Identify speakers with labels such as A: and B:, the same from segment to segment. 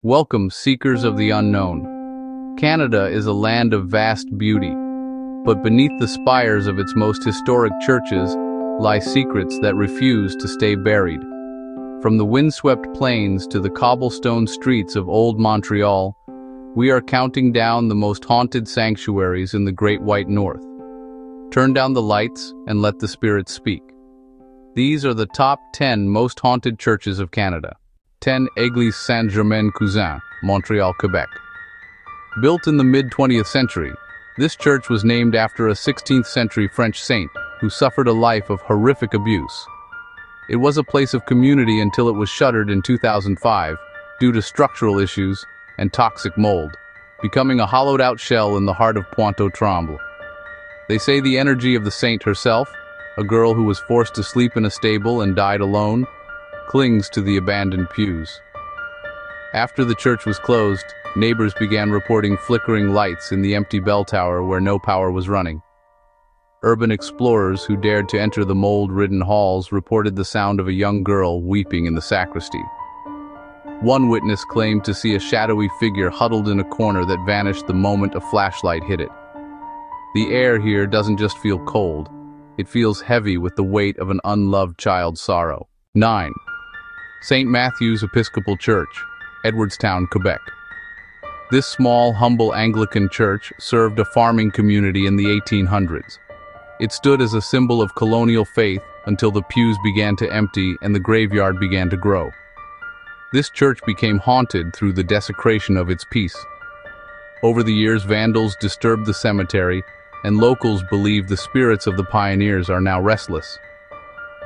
A: Welcome, seekers of the unknown. Canada is a land of vast beauty, but beneath the spires of its most historic churches lie secrets that refuse to stay buried. From the windswept plains to the cobblestone streets of old Montreal, we are counting down the most haunted sanctuaries in the Great White North. Turn down the lights and let the spirits speak. These are the top 10 most haunted churches of Canada. 10 Église Saint-Germain-Cousin, Montreal, Quebec. Built in the mid-20th century, this church was named after a 16th century French saint who suffered a life of horrific abuse. It was a place of community until it was shuttered in 2005 due to structural issues and toxic mold, becoming a hollowed-out shell in the heart of Pointe-aux-Trembles. They say the energy of the saint herself, a girl who was forced to sleep in a stable and died alone, clings to the abandoned pews. After the church was closed, neighbors began reporting flickering lights in the empty bell tower where no power was running. Urban explorers who dared to enter the mold-ridden halls reported the sound of a young girl weeping in the sacristy. One witness claimed to see a shadowy figure huddled in a corner that vanished the moment a flashlight hit it. The air here doesn't just feel cold, it feels heavy with the weight of an unloved child's sorrow. 9. St. Matthew's Episcopal Church, Edwardstown, Quebec. This small, humble Anglican church served a farming community in the 1800s. It stood as a symbol of colonial faith until the pews began to empty and the graveyard began to grow. This church became haunted through the desecration of its peace. Over the years, vandals disturbed the cemetery, and locals believe the spirits of the pioneers are now restless.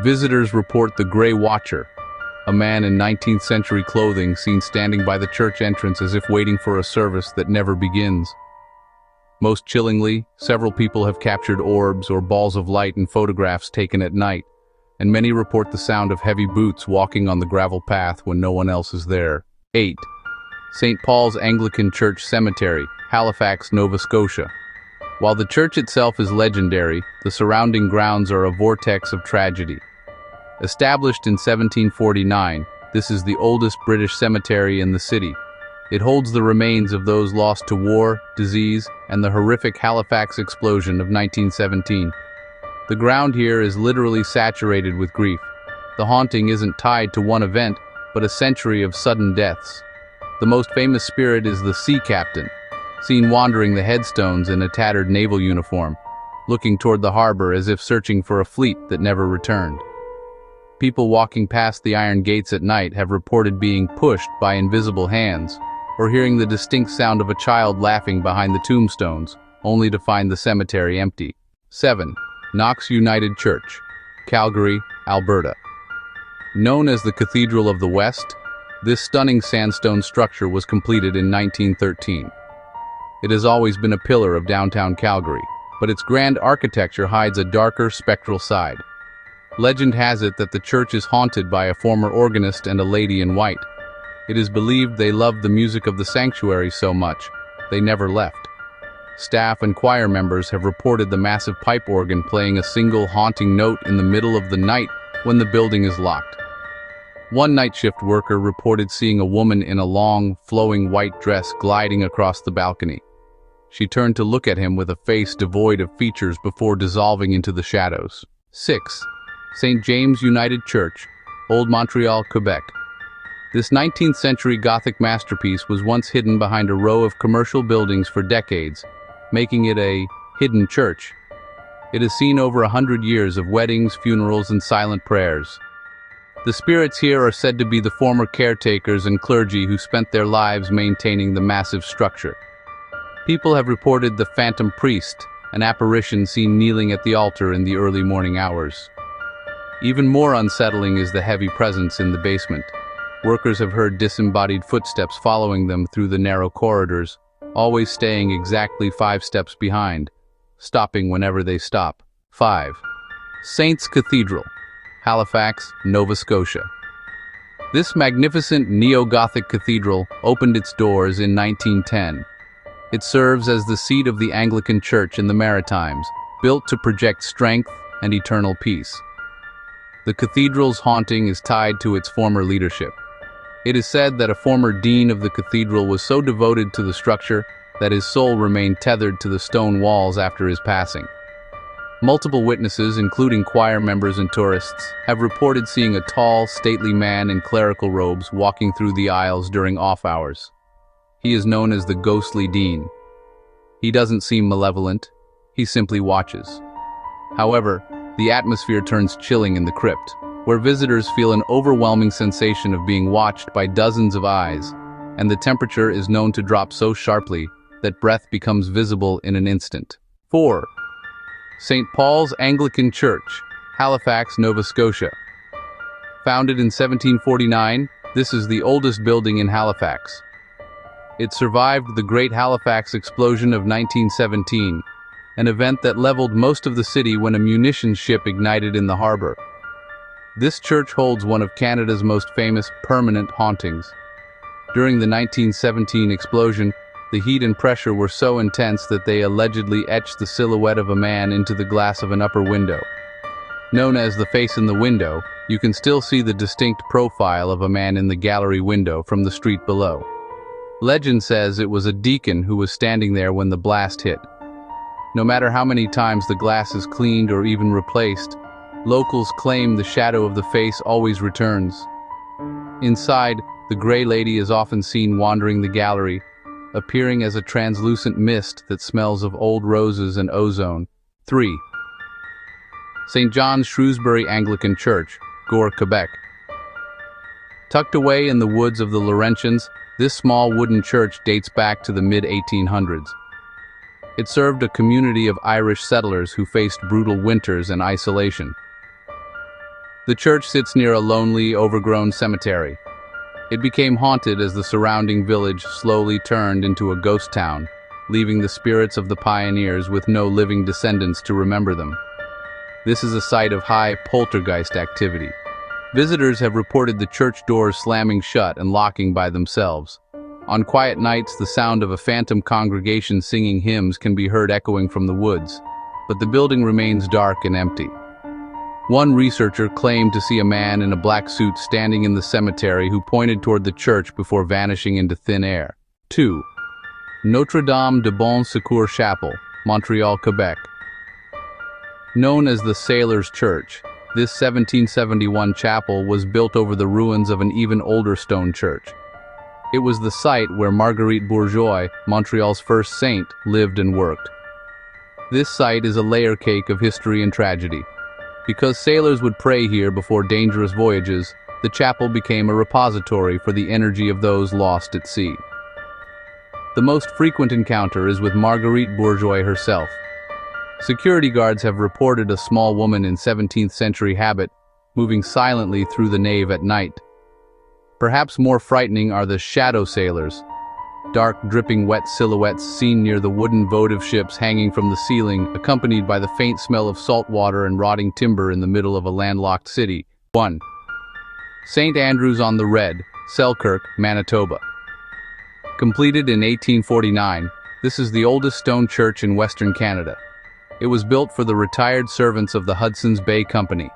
A: Visitors report the Grey Watcher, a man in 19th century clothing seen standing by the church entrance as if waiting for a service that never begins. Most chillingly, several people have captured orbs or balls of light in photographs taken at night, and many report the sound of heavy boots walking on the gravel path when no one else is there. 8. St. Paul's Anglican Church Cemetery, Halifax, Nova Scotia. While the church itself is legendary, the surrounding grounds are a vortex of tragedy. Established in 1749, this is the oldest British cemetery in the city. It holds the remains of those lost to war, disease, and the horrific Halifax explosion of 1917. The ground here is literally saturated with grief. The haunting isn't tied to one event, but a century of sudden deaths. The most famous spirit is the sea captain, seen wandering the headstones in a tattered naval uniform, looking toward the harbor as if searching for a fleet that never returned. People walking past the iron gates at night have reported being pushed by invisible hands, or hearing the distinct sound of a child laughing behind the tombstones, only to find the cemetery empty. 7. Knox United Church, Calgary, Alberta. Known as the Cathedral of the West, this stunning sandstone structure was completed in 1913. It has always been a pillar of downtown Calgary, but its grand architecture hides a darker, spectral side. Legend has it that the church is haunted by a former organist and a lady in white. It is believed they loved the music of the sanctuary so much, they never left. Staff and choir members have reported the massive pipe organ playing a single haunting note in the middle of the night when the building is locked. One night shift worker reported seeing a woman in a long, flowing white dress gliding across the balcony. She turned to look at him with a face devoid of features before dissolving into the shadows. 6. St. James United Church, Old Montreal, Quebec. This 19th century Gothic masterpiece was once hidden behind a row of commercial buildings for decades, making it a hidden church. It has seen over 100 years of weddings, funerals, and silent prayers. The spirits here are said to be the former caretakers and clergy who spent their lives maintaining the massive structure. People have reported the phantom priest, an apparition seen kneeling at the altar in the early morning hours. Even more unsettling is the heavy presence in the basement. Workers have heard disembodied footsteps following them through the narrow corridors, always staying exactly 5 steps behind, stopping whenever they stop. 5. Saints Cathedral, Halifax, Nova Scotia. This magnificent neo-Gothic cathedral opened its doors in 1910. It serves as the seat of the Anglican Church in the Maritimes, built to project strength and eternal peace. The cathedral's haunting is tied to its former leadership. It is said that a former dean of the cathedral was so devoted to the structure that his soul remained tethered to the stone walls after his passing. Multiple witnesses, including choir members and tourists, have reported seeing a tall, stately man in clerical robes walking through the aisles during off hours. He is known as the ghostly dean. He doesn't seem malevolent, he simply watches. However, the atmosphere turns chilling in the crypt, where visitors feel an overwhelming sensation of being watched by dozens of eyes, and the temperature is known to drop so sharply that breath becomes visible in an instant. 4. St. Paul's Anglican Church, Halifax, Nova Scotia. Founded in 1749, this is the oldest building in Halifax. It survived the Great Halifax Explosion of 1917, an event that leveled most of the city when a munitions ship ignited in the harbor. This church holds one of Canada's most famous permanent hauntings. During the 1917 explosion, the heat and pressure were so intense that they allegedly etched the silhouette of a man into the glass of an upper window. Known as the face in the window, you can still see the distinct profile of a man in the gallery window from the street below. Legend says it was a deacon who was standing there when the blast hit. No matter how many times the glass is cleaned or even replaced, locals claim the shadow of the face always returns. Inside, the Grey Lady is often seen wandering the gallery, appearing as a translucent mist that smells of old roses and ozone. 3. St. John's Shrewsbury Anglican Church, Gore, Quebec. Tucked away in the woods of the Laurentians, this small wooden church dates back to the mid-1800s. It served a community of Irish settlers who faced brutal winters and isolation. The church sits near a lonely, overgrown cemetery. It became haunted as the surrounding village slowly turned into a ghost town, leaving the spirits of the pioneers with no living descendants to remember them. This is a site of high poltergeist activity. Visitors have reported the church doors slamming shut and locking by themselves. On quiet nights, the sound of a phantom congregation singing hymns can be heard echoing from the woods, but the building remains dark and empty. One researcher claimed to see a man in a black suit standing in the cemetery who pointed toward the church before vanishing into thin air. 2. Notre Dame de Bon Secours Chapel, Montreal, Quebec. Known as the Sailors' Church, this 1771 chapel was built over the ruins of an even older stone church. It was the site where Marguerite Bourgeois, Montreal's first saint, lived and worked. This site is a layer cake of history and tragedy. Because sailors would pray here before dangerous voyages, the chapel became a repository for the energy of those lost at sea. The most frequent encounter is with Marguerite Bourgeois herself. Security guards have reported a small woman in 17th-century habit moving silently through the nave at night. Perhaps more frightening are the shadow sailors, dark, dripping wet silhouettes seen near the wooden votive ships hanging from the ceiling, accompanied by the faint smell of salt water and rotting timber in the middle of a landlocked city. 1. St. Andrew's on the Red, Selkirk, Manitoba. Completed in 1849, this is the oldest stone church in Western Canada. It was built for the retired servants of the Hudson's Bay Company.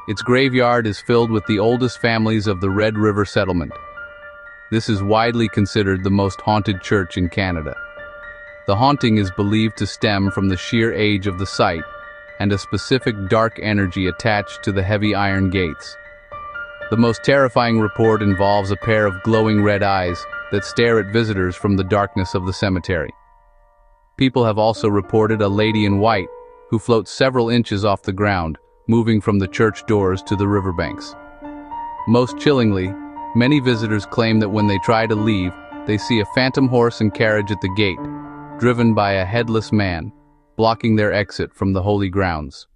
A: Its graveyard is filled with the oldest families of the Red River settlement. This is widely considered the most haunted church in Canada. The haunting is believed to stem from the sheer age of the site and a specific dark energy attached to the heavy iron gates. The most terrifying report involves a pair of glowing red eyes that stare at visitors from the darkness of the cemetery. People have also reported a lady in white who floats several inches off the ground, moving from the church doors to the riverbanks. Most chillingly, many visitors claim that when they try to leave, they see a phantom horse and carriage at the gate, driven by a headless man, blocking their exit from the holy grounds.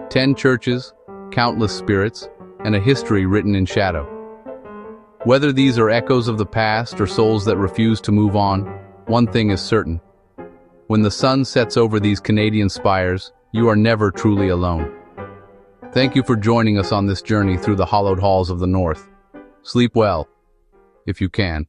A: Ten churches, countless spirits, and a history written in shadow. Whether these are echoes of the past or souls that refuse to move on, one thing is certain. When the sun sets over these Canadian spires, you are never truly alone. Thank you for joining us on this journey through the hallowed halls of the North. Sleep well, if you can.